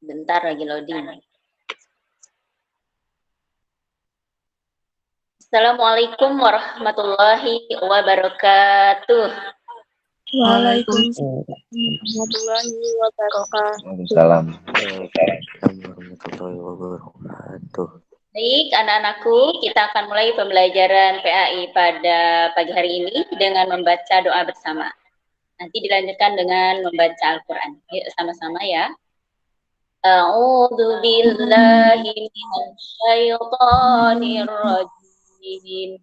Bentar lagi loading. Assalamualaikum warahmatullahi wabarakatuh. Waalaikumsalam warahmatullahi wabarakatuh. Waalaikumsalam. Warahmatullahi wabarakatuh. Baik, anak-anakku, kita akan mulai pembelajaran PAI pada pagi hari ini dengan membaca doa bersama. Nanti dilanjutkan dengan membaca Al-Quran. Yuk sama-sama ya. A'udzu billahi minasyaitonir rajim.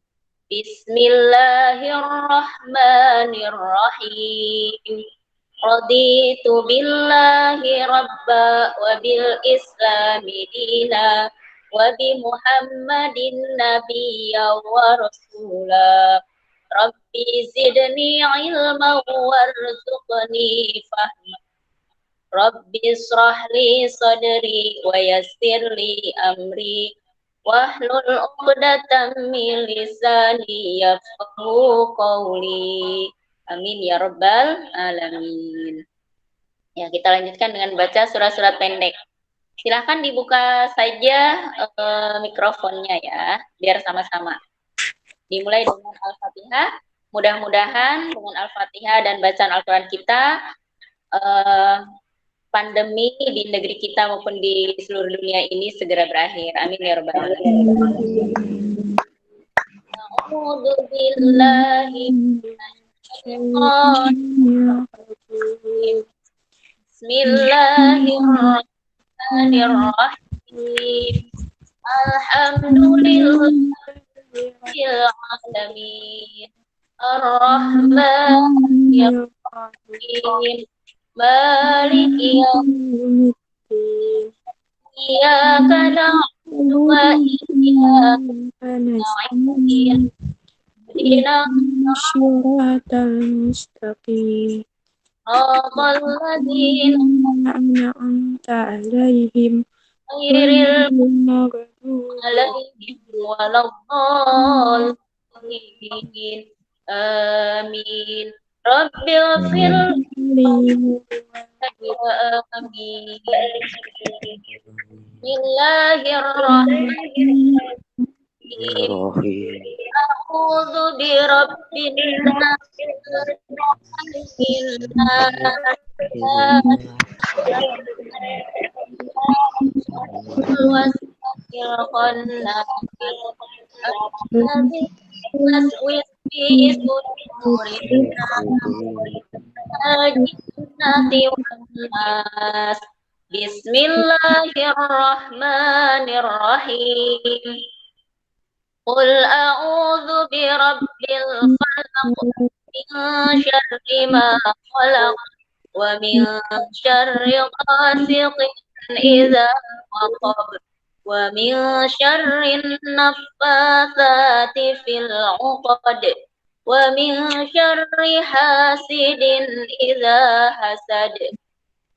Bismillahirrahmanirrahim. Raditu billahi rabba wa bil islami dina wa bi Muhammadin nabiyya wa rasula. Rabbi zidni ilma warzuqni fahma. Rabbi israh li sadri wa yassir li amri wahlul 'uqdatam min lisani yafqahu qawli. Amin ya rabbal alamin. Ya, kita lanjutkan dengan baca surat-surat pendek. Silahkan dibuka saja mikrofonnya ya, biar sama-sama. Dimulai dengan Al-Fatihah. Mudah-mudahan dengan Al-Fatihah dan bacaan Al-Quran kita, pandemi di negeri kita maupun di seluruh dunia ini segera berakhir. Amin ya rabbal alamin. A'udzu billahi Bismillahirrahmanirrahim. Alhamdulillahil alamin. Ar-Rahmanir-Rahim. Maliki yaumiddin. Iyyaka na'budu wa iyyaka nasta'in. Shiratal mustaqim. Alladzina an'amta 'alaihim ghairil maghdubi 'alaihim waladdallin. Amin. Rabbil firli amin. Bismillahirrahmanirrahim. A'udzu birabbin nas. Bismillahirrahmanirrahim. Qul a'udzu birabbil falaq min syarri ma khalaq wa min syarri ghasiqin idza waqab wa min syarri naffatsati fil 'uqad wa min syarri hasidin idza hasad.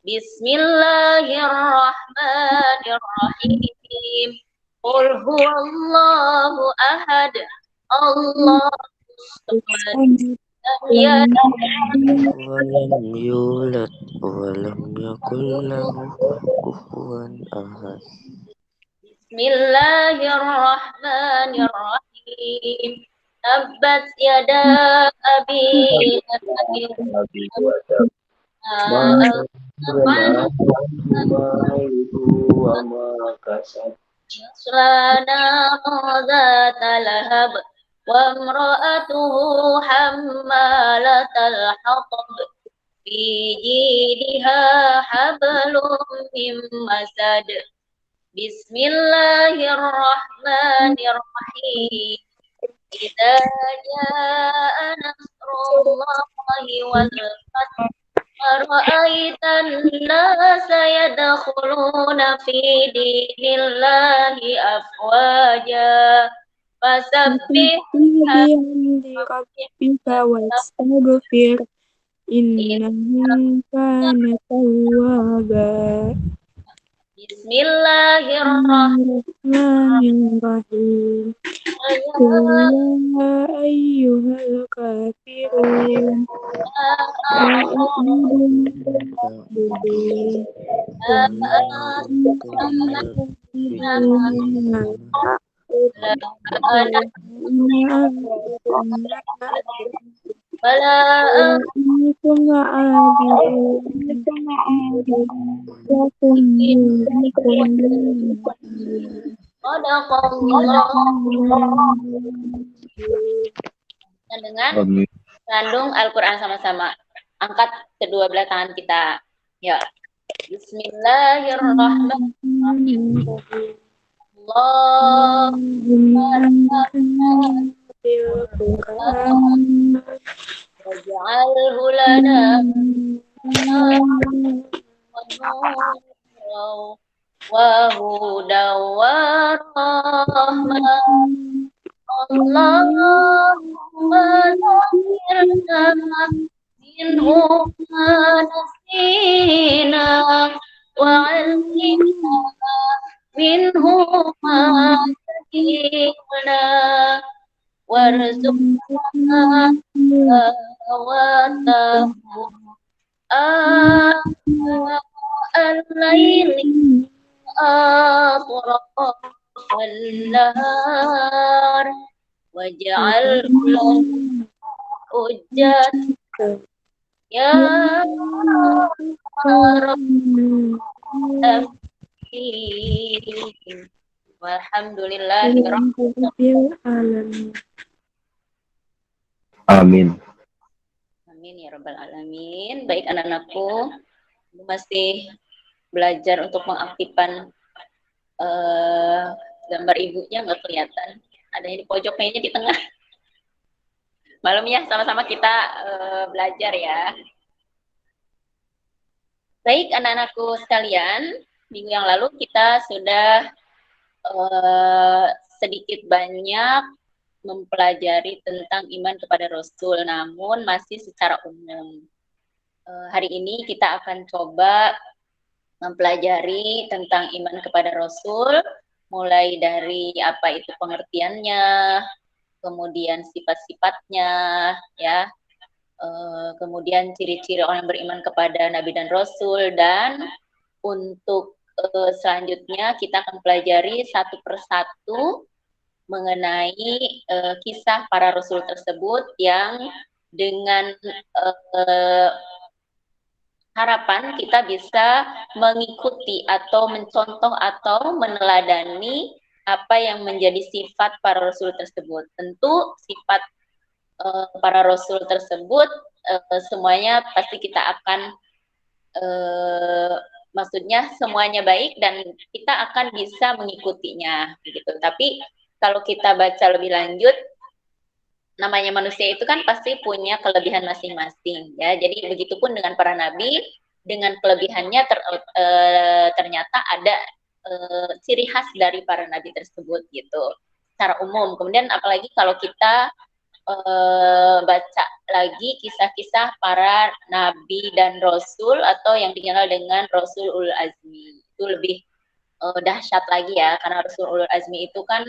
Bismillahirrahmanirrahim. Qul huwallahu ahad. Allahus samad. Walam yulad walam yakul lahu kufuwan ahad. Bismillahirrahmanirrahim. Tabbat yada abi lahabin Yaslana dhata lahab wa imra'atuhu hammalatal hatab fi jidha hablum min masad. Bismillahirrahmanirrahim. Idza jaa nasrullahi wal fath ara'aitan nasa yadkhuluna fi dinillahi afwaja fasabbih bihamdi rabbika wastaghfir innahu kana tawwaba. Bismillahirrahmanirrahim. Ya ayyuhal kafirun dengan sandung Al-Quran sama-sama. Angkat kedua belah tangan kita. Ya. Bismillahirrahmanirrahim. Waj'alhu lana wa hudan wa rahmah. Allahumma zakkirna minhu ma nasina wa 'allimna minhu ma jahilna warzuqna tilawatahu al-laili atrafal nahar waj'al hujjat ya Rabb. Walhamdulillahirabbil alamin. Amin. Amin ya rabbal alamin. Baik anak-anakku, masih belajar untuk mengaktifkan gambar ibunya, nggak kelihatan. Adanya di pojok, kayaknya di tengah. Malam ya, sama-sama kita belajar ya. Baik anak-anakku sekalian, minggu yang lalu kita sudah sedikit banyak mempelajari tentang iman kepada Rasul, namun masih secara umum. Hari ini kita akan coba mempelajari tentang iman kepada Rasul, mulai dari apa itu pengertiannya, kemudian sifat-sifatnya, ya, kemudian ciri-ciri orang yang beriman kepada Nabi dan Rasul, dan untuk selanjutnya kita akan pelajari satu persatu mengenai kisah para Rasul tersebut yang dengan harapan kita bisa mengikuti atau mencontoh atau meneladani apa yang menjadi sifat para Rasul tersebut. Tentu sifat para Rasul tersebut semuanya pasti kita akan maksudnya semuanya baik dan kita akan bisa mengikutinya gitu. Tapi kalau kita baca lebih lanjut, namanya manusia itu kan pasti punya kelebihan masing-masing ya. Jadi begitupun dengan para nabi, dengan kelebihannya ternyata ada ciri khas dari para nabi tersebut gitu secara umum. Kemudian apalagi kalau kita baca lagi kisah-kisah para nabi dan rasul atau yang dikenal dengan Rasul Ulul Azmi, itu lebih dahsyat lagi ya, karena Rasul Ulul Azmi itu kan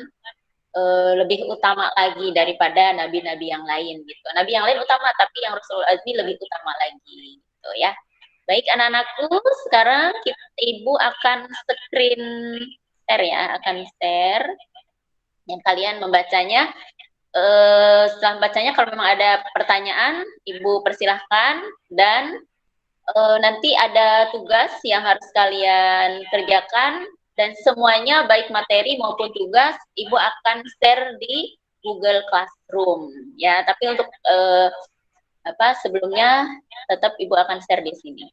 lebih utama lagi daripada nabi-nabi yang lain gitu. Nabi yang lain utama, tapi yang Rasul Ulul Azmi lebih utama lagi gitu ya. Baik anak-anakku, sekarang ibu akan screen share ya, akan share dan kalian membacanya. Setelah bacanya kalau memang ada pertanyaan, ibu persilahkan, dan nanti ada tugas yang harus kalian kerjakan, dan semuanya baik materi maupun tugas ibu akan share di Google Classroom ya. Tapi untuk sebelumnya tetap ibu akan share di sini.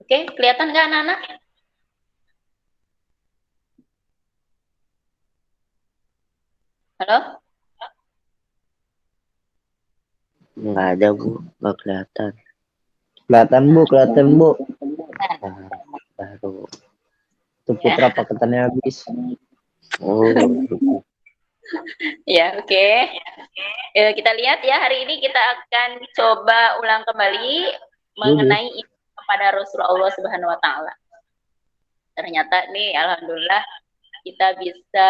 Oke, kelihatan nggak anak-anak? Halo? Nggak ada, Bu. Nggak kelihatan. Kelihatan, Bu. Baru. Itu putra paketannya habis. Oh. Ya, oke. Kita lihat ya, hari ini kita akan coba ulang kembali mengenai kepada Rasulullah Subhanahu wa taala. Ternyata nih alhamdulillah kita bisa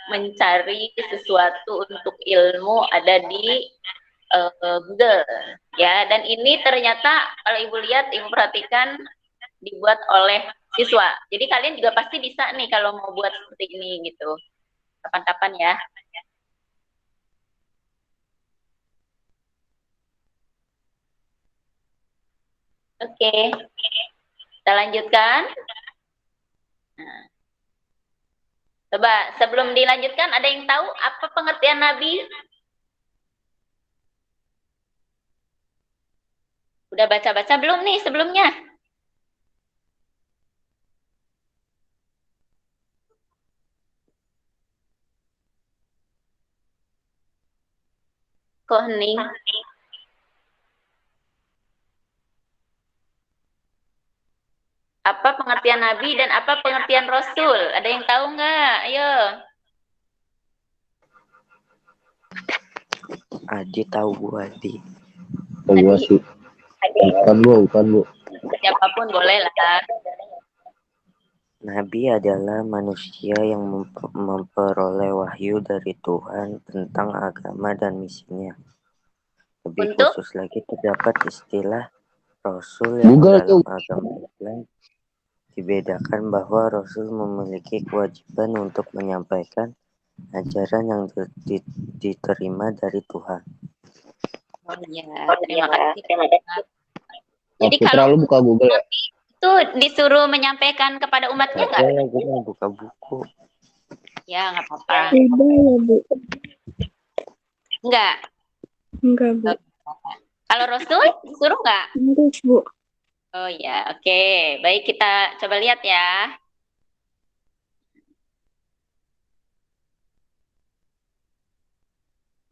mencari sesuatu untuk ilmu ada di Google ya, dan ini ternyata kalau Ibu lihat, Ibu perhatikan dibuat oleh siswa. Jadi kalian juga pasti bisa nih kalau mau buat seperti ini gitu. Kapan-kapan ya. Oke. Kita lanjutkan. Nah. Coba sebelum dilanjutkan ada yang tahu apa pengertian Nabi? Udah baca-baca belum nih sebelumnya? Kok hening? Apa pengertian Nabi dan apa pengertian Rasul? Ada yang tahu nggak? Ayo. Adi tahu Bu Adi. Bu Adi. Bukan Bu. Siapapun boleh lah. Nabi adalah manusia yang memperoleh wahyu dari Tuhan tentang agama dan misinya. Lebih khusus lagi terdapat istilah Rasul yang dalam agama Islam. Dibedakan bahwa Rasul memiliki kewajiban untuk menyampaikan ajaran yang diterima dari Tuhan. Oh iya, terima kasih. Jadi Putra, kalau lu buka Google ya? Itu disuruh menyampaikan kepada umatnya nggak? Ya, gue mau buka buku. Ya, nggak apa-apa. Tidak ya, Bu. Enggak. Enggak, Bu. Kalau Rasul disuruh nggak? Harus, Bu. Oh ya, oke. Baik, kita coba lihat ya.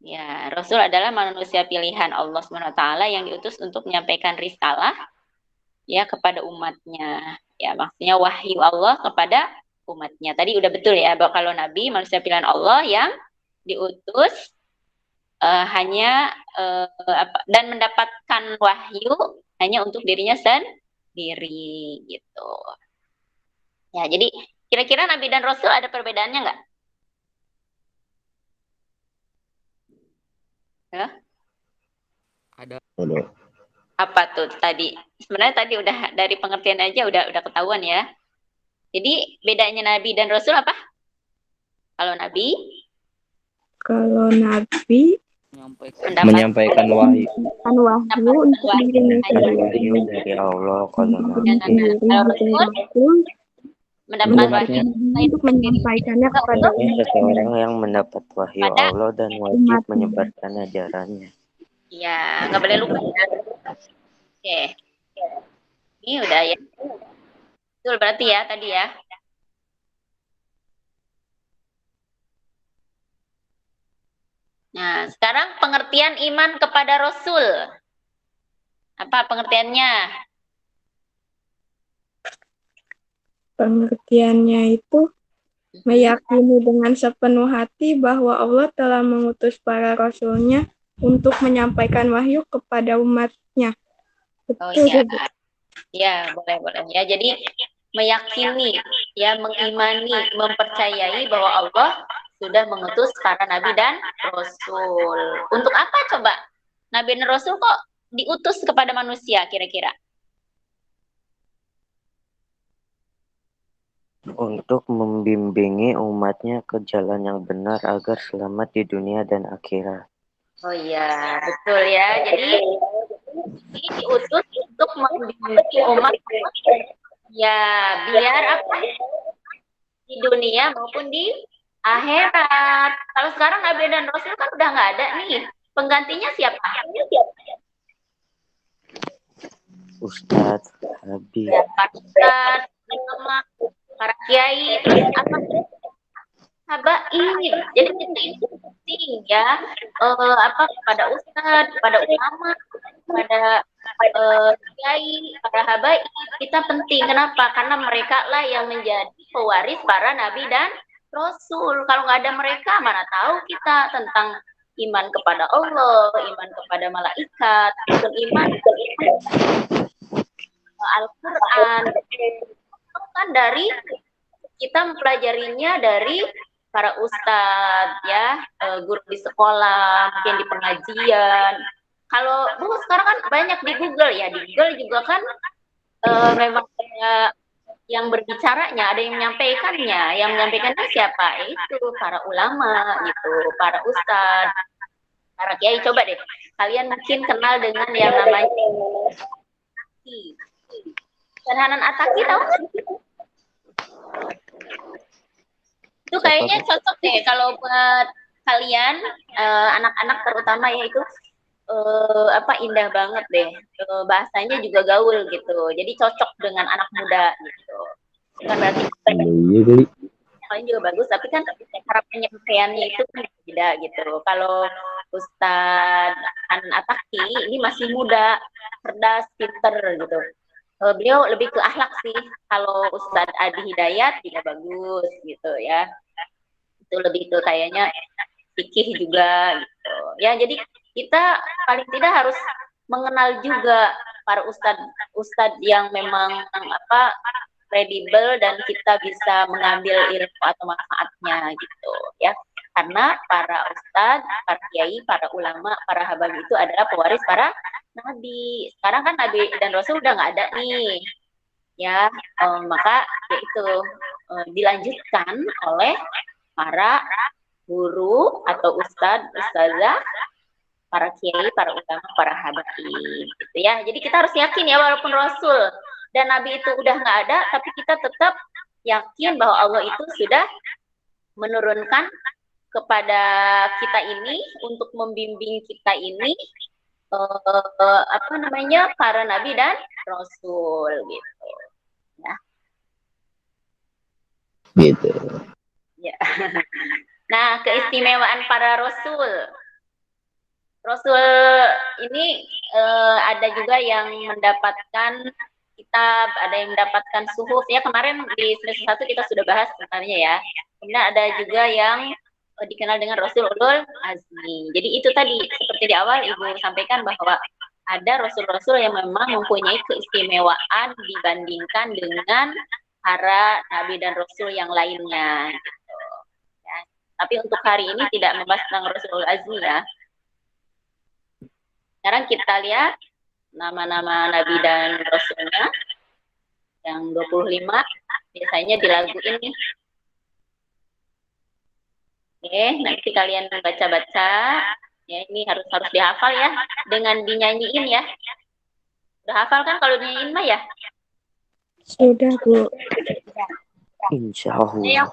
Ya, Rasul adalah manusia pilihan Allah SWT yang diutus untuk menyampaikan risalah ya kepada umatnya. Ya, maksudnya wahyu Allah kepada umatnya. Tadi udah betul ya, bahwa kalau Nabi manusia pilihan Allah yang diutus hanya dan mendapatkan wahyu hanya untuk dirinya sendiri gitu. Ya, jadi kira-kira Nabi dan Rasul ada perbedaannya nggak? Ya? Ada. Apa tuh tadi? Sebenarnya tadi udah dari pengertian aja udah ketahuan ya. Jadi bedanya Nabi dan Rasul apa? Kalau Nabi menyampaikan wahyu. Untuk Wahyu dari Allah. Kalau Rasul mendapatkan wahyu untuk menyampaikannya kepada seseorang yang mendapat wahyu Allah dan wajib menyebarkan ajarannya. Iya, nggak boleh lupa ya. Oke. Ini udah ya. Betul berarti ya tadi ya. Nah, sekarang pengertian iman kepada Rasul. Apa pengertiannya? Pengertiannya itu meyakini dengan sepenuh hati bahwa Allah telah mengutus para rasulnya untuk menyampaikan wahyu kepada umatnya. Betul, ya. Bu. Ya, boleh. Ya, jadi meyakini, ya mengimani, mempercayai bahwa Allah sudah mengutus para nabi dan rasul. Untuk apa coba? Nabi dan rasul kok diutus kepada manusia kira-kira? Untuk membimbingi umatnya ke jalan yang benar agar selamat di dunia dan akhirat. Oh iya, betul ya. Jadi ini diutus untuk membimbing umat ya biar apa? Di dunia maupun di akhirat. Kalau sekarang Nabi dan Rasul kan udah nggak ada nih. Penggantinya siapa? Ustadz, Habib. Ya, Ustadz, para kiai, terus apa? Habaib. Jadi kita ini penting ya. Kepada Ustadz, kepada ulama, kepada kiai, para habaib, kita penting. Kenapa? Karena mereka lah yang menjadi pewaris para nabi dan rasul. Kalau nggak ada mereka, mana tahu kita tentang iman kepada Allah, iman kepada malaikat, iman Al-Quran kan dari kita mempelajarinya dari para ustadz ya, guru di sekolah, mungkin di pengajian. Kalau sekarang kan banyak di Google ya, di Google juga kan memang yang berbicaranya, ada yang menyampaikannya. Yang menyampaikannya siapa? Itu para ulama gitu, para ustadz, para kiai. Coba deh, kalian mungkin kenal dengan yang namanya Ustaz Hanan Ataki, tahu nggak? Itu kayaknya cocok deh kalau buat kalian anak-anak terutama ya, itu indah banget deh, bahasanya juga gaul gitu, jadi cocok dengan anak muda gitu. Bukan berarti kalian juga bagus, tapi kan cara penyampaiannya itu kan beda gitu. Kalau Ustadz Hanan Ataki ini masih muda, cerdas, pinter gitu. Beliau lebih ke akhlak sih. Kalau Ustadz Adi Hidayat juga bagus gitu ya. Itu lebih ke kayaknya fikih juga gitu. Ya, jadi kita paling tidak harus mengenal juga para ustadz yang memang kredibel dan kita bisa mengambil ilmu atau manfaatnya gitu ya. Karena para ustadz, para kiai, para ulama, para habaib itu adalah pewaris para nabi. Sekarang kan nabi dan rasul udah nggak ada nih. Ya, maka yaitu dilanjutkan oleh para guru atau ustazah, para kiai, para ulama, para habaib gitu ya. Jadi kita harus yakin ya, walaupun rasul dan nabi itu udah nggak ada, tapi kita tetap yakin bahwa Allah itu sudah menurunkan kepada kita ini untuk membimbing kita ini para nabi dan rasul gitu ya. Gitu. Ya. Nah, keistimewaan para rasul ini ada juga yang mendapatkan kitab, ada yang mendapatkan suhuf ya. Kemarin di semester 1 kita sudah bahas sebenarnya ya. Kemudian ada juga yang dikenal dengan Rasul Ulul Azmi. Jadi itu tadi seperti di awal Ibu sampaikan bahwa ada rasul-rasul yang memang mempunyai keistimewaan dibandingkan dengan para nabi dan rasul yang lainnya gitu. Ya. Tapi untuk hari ini tidak membahas tentang Rasul Ulul Azmi ya. Sekarang kita lihat nama-nama nabi dan rasulnya yang 25 biasanya dilaguin nih. Oke, nanti kalian baca-baca ya, ini harus dihafal ya, dengan dinyanyiin ya. Udah hafal kan kalau dinyanyiin mah ya? Sudah, Bu. Insya Allah. Ayo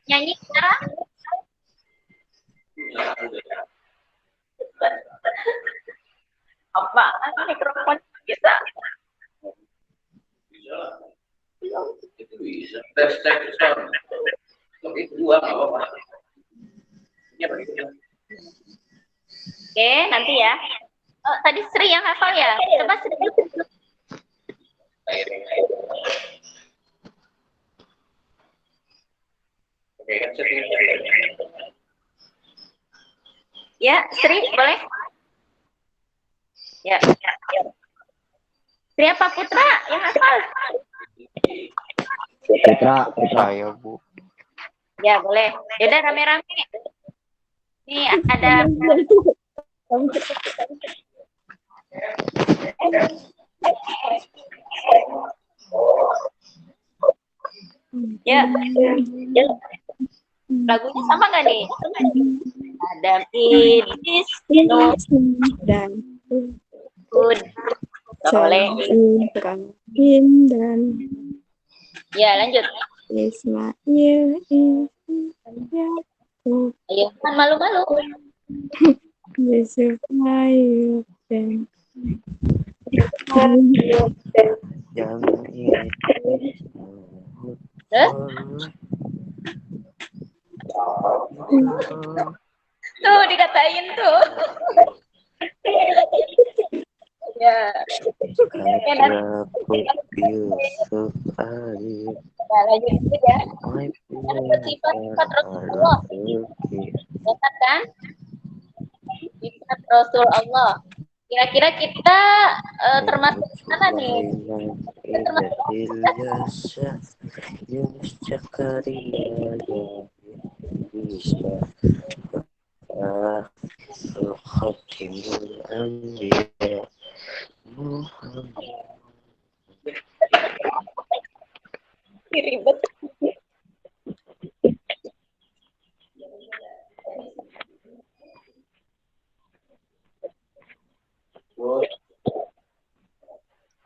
nyanyi sekarang. Apa? Mikrofon bisa. Itu bisa. Tes sound. Itu dua nggak apa-apa. Oke, nanti ya. Oh, tadi Sri yang hafal ya? Coba Sri. Ya, Sri, boleh? Ya. Sri apa Putra yang hafal? Putra. Saya, Bu. Ya, boleh. Yaudah, rame-rame. Nih, ada... Ya. Lagunya sama nggak nih? Ada Idris, Dan boleh. Ibrahim dan Ya, lanjut. Ismail, Ayo, kan malu-malu. Yusuf, Ayub dan Jangan ini. Tuh, dikatain tuh. Ya. Yusuf, Ayub. Nah, lanjut dulu ya. Sifat Rasulullah. Dapat kan? Sifat Rasul Allah. Kira-kira kita termasuk mana nih? Ilasa Yunus Cakaria bisa Al-Khatimul Anbiya Muhammad. Ribet.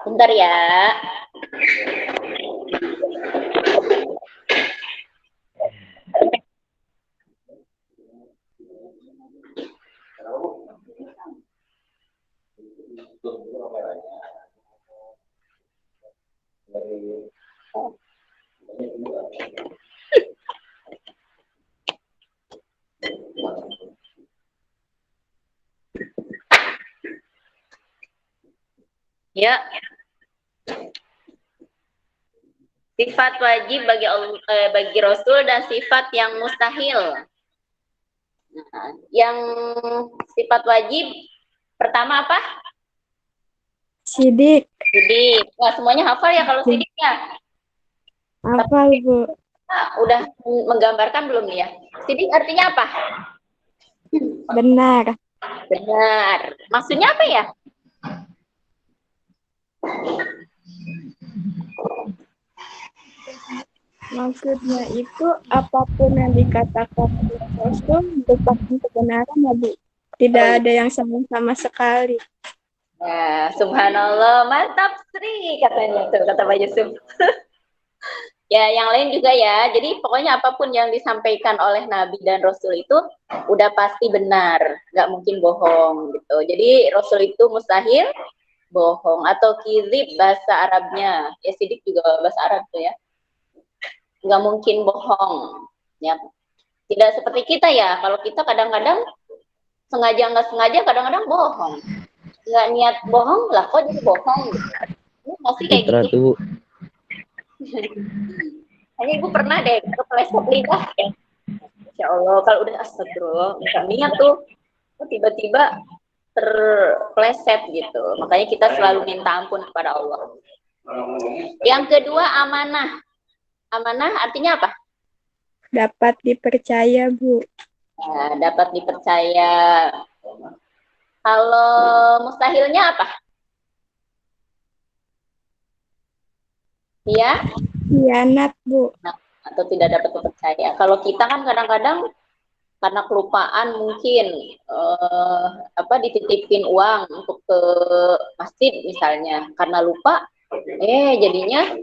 Bentar ya. Ya. Sifat wajib bagi Rasul dan sifat yang mustahil. Nah, yang sifat wajib pertama apa? Sidik. Sidik. Wah, semuanya hafal ya kalau sidik ya? Hafal, Bu. Udah menggambarkan belum nih ya? Sidik artinya apa? Benar. Benar. Maksudnya apa ya? Maksudnya itu apapun yang dikatakan oleh Rasul merupakan kebenaran, ya, Bu. Tidak ada yang sama sekali. Ya, subhanallah, mantap Sri katanya tuh, kata Pak Yusuf. Ya, yang lain juga ya. Jadi pokoknya apapun yang disampaikan oleh Nabi dan Rasul itu udah pasti benar, nggak mungkin bohong gitu. Jadi Rasul itu mustahil bohong atau kizib bahasa Arabnya. Ya, sidik juga bahasa Arab tuh ya. Nggak mungkin bohong. Ya, tidak seperti kita ya. Kalau kita kadang-kadang sengaja nggak sengaja, kadang-kadang bohong. Nggak niat bohong lah, kok jadi bohong gitu. Ini masih kayak gitu. Hanya ibu pernah deh kepleset lidah ya. Insya Allah kalau udah astagfirullah nggak niat tuh, tiba-tiba terpleset gitu. Makanya kita selalu minta ampun kepada Allah. Yang kedua, amanah. Amanah artinya apa? Dapat dipercaya, Bu. Nah, dapat dipercaya. Kalau mustahilnya apa? Ya? Khianat, Bu. Nah, atau tidak dapat dipercaya. Kalau kita kan kadang-kadang karena kelupaan mungkin dititipin uang untuk ke masjid misalnya, karena lupa jadinya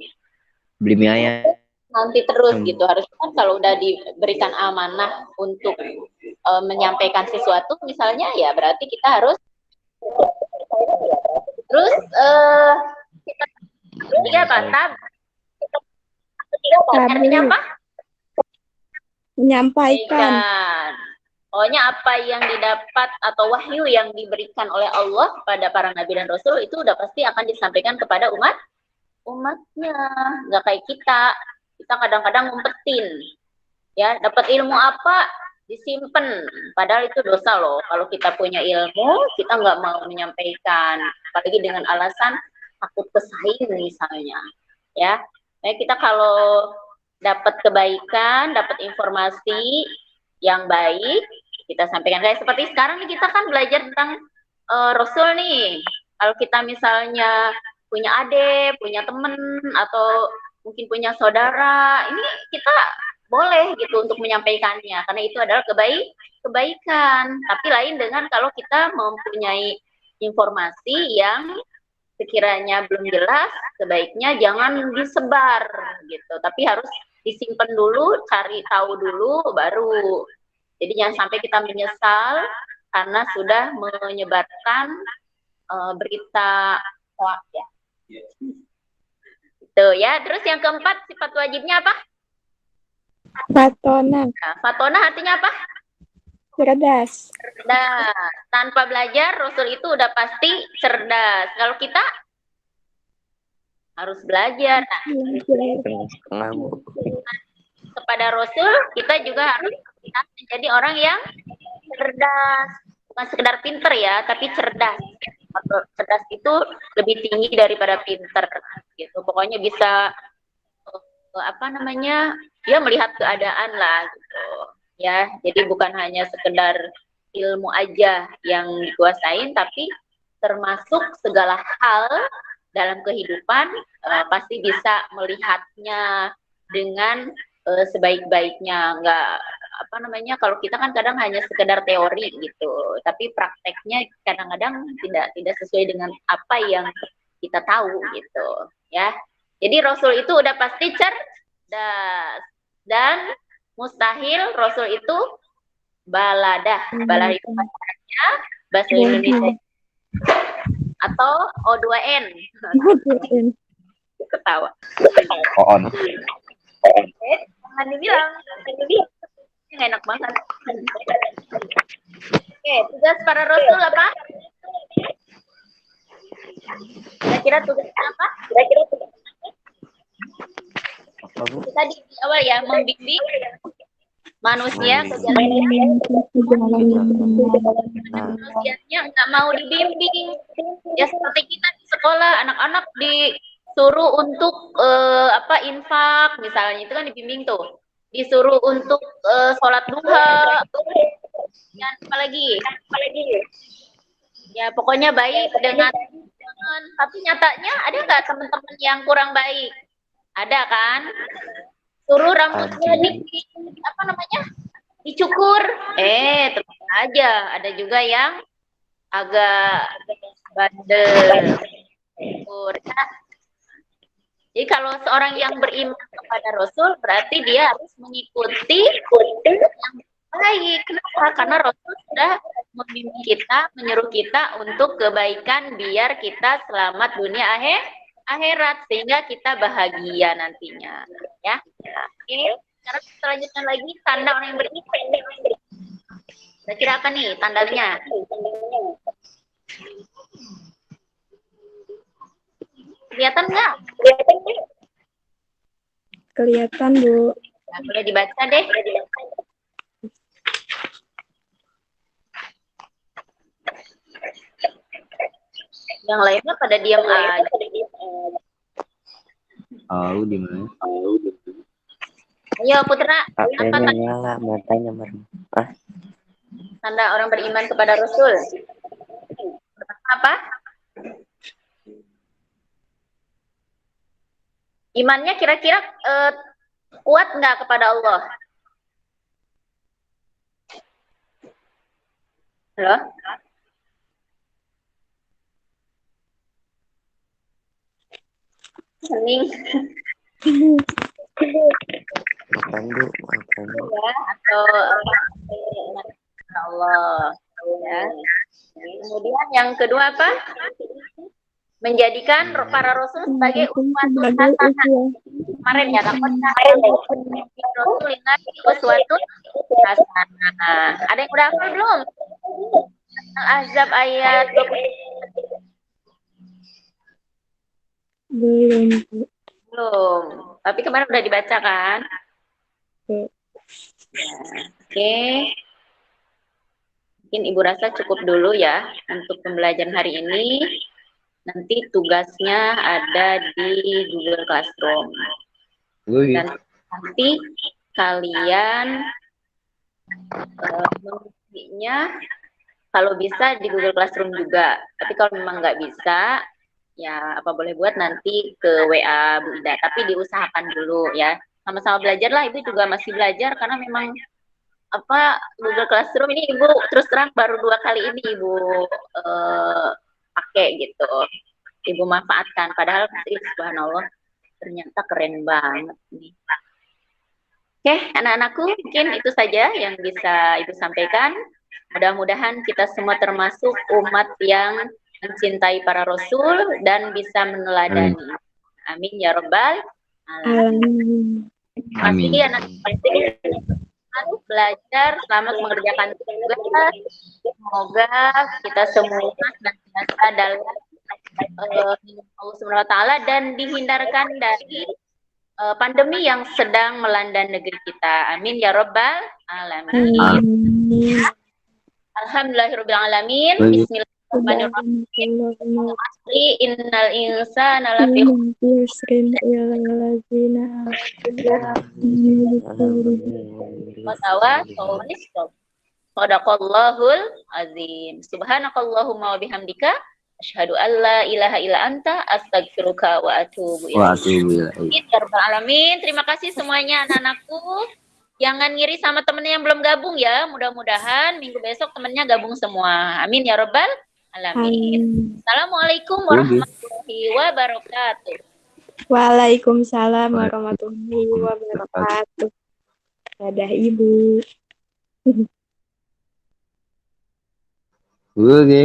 Beli mie ayam. nanti terus gitu. Harusnya kan kalau udah diberikan amanah untuk menyampaikan sesuatu misalnya, ya berarti kita harus terus ketiga apa? Artinya apa? Menyampaikan. Pokoknya apa yang didapat atau wahyu yang diberikan oleh Allah pada para nabi dan rasul itu udah pasti akan disampaikan kepada umatnya. Nggak kayak kita kadang-kadang ngumpetin, ya dapat ilmu apa disimpan, padahal itu dosa loh. Kalau kita punya ilmu kita nggak mau menyampaikan, apalagi dengan alasan takut kesaing misalnya, ya. Nah, kita kalau dapat kebaikan, dapat informasi yang baik, kita sampaikan. Kayak seperti sekarang nih, kita kan belajar tentang Rasul nih. Kalau kita misalnya punya adik, punya temen, atau mungkin punya saudara, ini kita boleh gitu untuk menyampaikannya, karena itu adalah kebaikan. Tapi lain dengan kalau kita mempunyai informasi yang sekiranya belum jelas, sebaiknya jangan disebar gitu, tapi harus disimpan dulu, cari tahu dulu, baru. Jadi jangan sampai kita menyesal karena sudah menyebarkan berita hoax ya. Itu ya. Terus yang keempat, sifat wajibnya apa? Fatona. Nah, fatona artinya apa? Cerdas. Cerdas. Tanpa belajar, Rasul itu udah pasti cerdas. Kalau kita harus belajar. Nah, kepada Rasul, kita juga harus menjadi orang yang cerdas. Bukan sekedar pinter ya, tapi cerdas. Atau cerdas itu lebih tinggi daripada pinter. gitu. Pokoknya bisa apa namanya, ya melihat keadaan lah gitu ya. Jadi bukan hanya sekedar ilmu aja yang dikuasain, tapi termasuk segala hal dalam kehidupan pasti bisa melihatnya dengan sebaik-baiknya. Enggak apa namanya, kalau kita kan kadang hanya sekedar teori gitu, tapi prakteknya kadang-kadang tidak sesuai dengan apa yang kita tahu gitu ya. Jadi Rasul itu udah pasti cerdas dan mustahil Rasul itu baladah. Baladah itu bahasa Indonesia atau O2N. Ketawa. On. Jangan dibilang. Nggak enak banget. Oke, tugas para Rasul apa? Kira-kira tugasnya apa? Kita di awal ya, membimbing manusia ke jalan yang manusianya nggak mau dibimbing. Ya seperti kita di sekolah, anak-anak disuruh untuk infak misalnya, itu kan dibimbing tuh. Disuruh untuk sholat duha. Dan apalagi? Ya pokoknya baik dengan teman. Tapi nyatanya ada nggak teman-teman yang kurang baik? Ada kan? Suruh rambutnya dicukur. Tetap aja ada juga yang agak bandel. Jadi kalau seorang yang beriman kepada Rasul berarti dia harus mengikuti yang baik. Kenapa? Karena Rasul sudah membimbing kita, menyuruh kita untuk kebaikan biar kita selamat dunia akhirat, sehingga kita bahagia nantinya. Ya. Oke. Sekarang kita lanjutkan lagi tanda orang yang beriman. Kira-kira apa nih tandanya? Kelihatan nggak? Kelihatan, Bu. Nah, boleh dibaca deh. Yang lainnya pada diam aja. Tahu di mana? Ayo Putra, apa nyala, matanya merem. tanda orang beriman kepada Rasul? Apa? Imannya kira-kira kuat nggak kepada Allah? Halo? Hening. Makan Bu. Ya, atau Allah. Ya. Kemudian yang kedua apa? Menjadikan para Rasul sebagai uswatun hasanah. Kemarin ya, Rasulullah uswatun hasanah. Ada yang udah hafal belum? Al-Ahzab ayat 20. Belum. Tapi kemarin udah dibaca kan? Ya. Oke. Mungkin Ibu rasa cukup dulu ya untuk pembelajaran hari ini. Nanti tugasnya ada di Google Classroom. Dan nanti kalian mengisinya kalau bisa di Google Classroom juga. Tapi kalau memang nggak bisa, ya apa boleh buat nanti ke WA Bu Ida. Tapi diusahakan dulu ya. Sama-sama belajar lah. Ibu juga masih belajar karena memang Google Classroom ini Ibu terus terang baru 2 kali ini Ibu pakai gitu, Ibu manfaatkan, padahal subhanallah ternyata keren banget nih. Oke, anak-anakku, mungkin itu saja yang bisa Ibu sampaikan. Mudah-mudahan kita semua termasuk umat yang mencintai para Rasul dan bisa meneladani. Amin ya Rabbal alamin. Masih anak-anak harus belajar, selamat mengerjakan tugas. Semoga kita semua senantiasa dalam Allah Subhanahu wa taala dan dihindarkan dari pandemi yang sedang melanda negeri kita. Amin ya Rabbal alamin. Alhamdulillahirabbil alamin. Bismillah. Bismillahirrahmanirrahim. Asri innal insana lafi Sadaqallahul azim. Subhanakallahumma wa bihamdika asyhadu an la ilaha illa anta astaghfiruka wa atubu ilaik. Alamin. Terima kasih semuanya anak-anakku. Jangan ngiri sama temennya yang belum gabung ya. Mudah-mudahan minggu besok temennya gabung semua. Amin ya rabbal alamin. Assalamualaikum warahmatullahi wabarakatuh. Waalaikumsalam warahmatullahi wabarakatuh. Dadah Ibu. Oke.